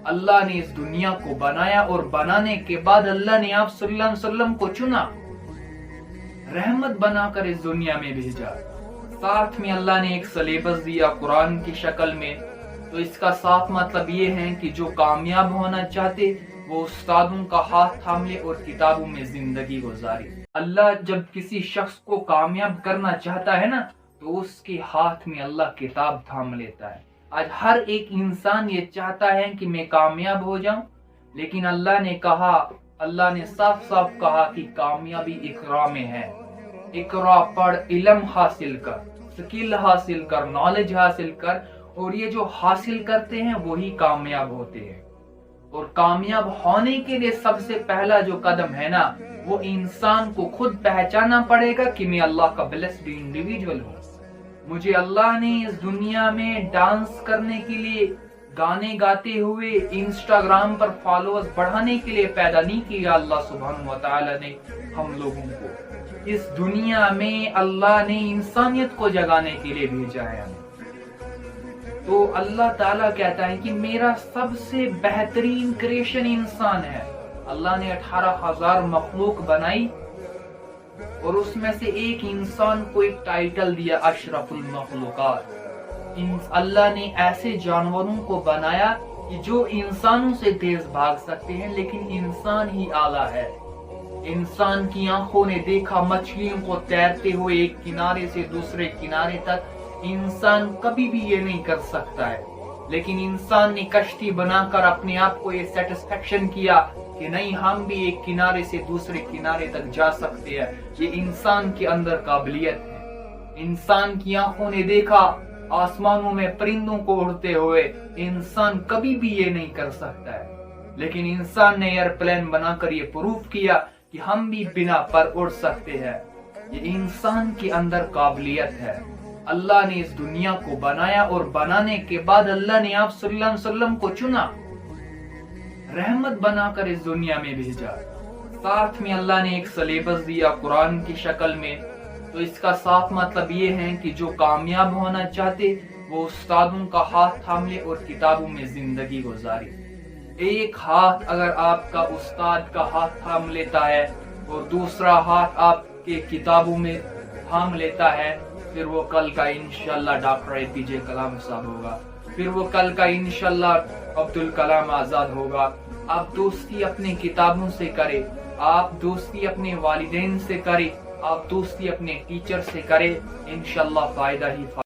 اللہ نے اس دنیا کو بنایا اور بنانے کے بعد اللہ نے آپ صلی اللہ علیہ وسلم کو چنا، رحمت بنا کر اس دنیا میں بھیجا۔ ساتھ میں اللہ نے ایک سلیبس دیا قرآن کی شکل میں۔ تو اس کا صاف مطلب یہ ہے کہ جو کامیاب ہونا چاہتے وہ استادوں کا ہاتھ تھام لے اور کتابوں میں زندگی گزارے۔ اللہ جب کسی شخص کو کامیاب کرنا چاہتا ہے نا تو اس کے ہاتھ میں اللہ کتاب تھام لیتا ہے۔ آج ہر ایک انسان یہ چاہتا ہے کہ میں کامیاب ہو جاؤں، لیکن اللہ نے صاف صاف کہا کہ کامیابی اقرا میں ہے۔ اقرا پڑھ، علم حاصل کر، سکل حاصل کر، نالج حاصل کر، اور یہ جو حاصل کرتے ہیں وہی کامیاب ہوتے ہیں۔ اور کامیاب ہونے کے لیے سب سے پہلا جو قدم ہے نا وہ انسان کو خود پہچانا پڑے گا کہ میں اللہ کا بلیسڈ انڈیویجول ہوں۔ مجھے اللہ نے اس دنیا میں ڈانس کرنے کے لیے، گانے گاتے ہوئے انسٹاگرام پر فالوورز بڑھانے کے لیے پیدا نہیں کیا۔ اللہ سبحانہ و تعالی نے ہم لوگوں کو اس دنیا میں اللہ نے انسانیت کو جگانے کے لیے بھیجا ہے۔ تو اللہ تعالیٰ کہتا ہے کہ میرا سب سے بہترین کریشن انسان ہے۔ اللہ نے 18,000 مخلوق بنائی اور اس میں سے ایک انسان کو ایک ٹائٹل دیا اشرف المخلوقات۔ اللہ نے ایسے جانوروں کو بنایا کہ جو انسانوں سے تیز بھاگ سکتے ہیں، لیکن انسان ہی اعلیٰ ہے۔ انسان کی آنکھوں نے دیکھا مچھلیوں کو تیرتے ہوئے ایک کنارے سے دوسرے کنارے تک، انسان کبھی بھی یہ نہیں کر سکتا ہے، لیکن انسان نے کشتی بنا کر اپنے آپ کو یہ سیٹسفیکشن کیا کہ نہیں، ہم بھی ایک کنارے سے دوسرے کنارے تک جا سکتے ہیں۔ یہ انسان کے اندر قابلیت ہے۔ انسان کی آنکھوں نے دیکھا آسمانوں میں پرندوں کو اڑتے ہوئے، انسان کبھی بھی یہ نہیں کر سکتا ہے، لیکن انسان نے ایئرپلین بنا کر یہ پروف کیا کہ ہم بھی بنا پر اڑ سکتے ہیں۔ یہ انسان کے اندر قابلیت ہے۔ اللہ نے اس دنیا کو بنایا اور بنانے کے بعد اللہ نے آپ صلی اللہ علیہ وسلم کو چنا، رحمت بنا کر اس دنیا میں بھیجا۔ ساتھ میں اللہ نے ایک سلیبس دیا قرآن کی شکل میں۔ تو اس کا صاف مطلب یہ ہے کہ جو کامیاب ہونا چاہتے وہ استادوں کا ہاتھ تھام لے اور کتابوں میں زندگی گزارے۔ ایک ہاتھ اگر آپ کا استاد کا ہاتھ تھام لیتا ہے اور دوسرا ہاتھ آپ کے کتابوں میں تھام لیتا ہے، پھر وہ کل کا انشاءاللہ ڈاکٹر APJ کلام صاحب ہوگا، پھر وہ کل کا انشاءاللہ عبدالکلام آزاد ہوگا۔ آپ دوستی اپنے کتابوں سے کرے، آپ دوستی اپنے والدین سے کرے، آپ دوستی اپنے ٹیچر سے کرے، انشاءاللہ فائدہ ہی فائدہ۔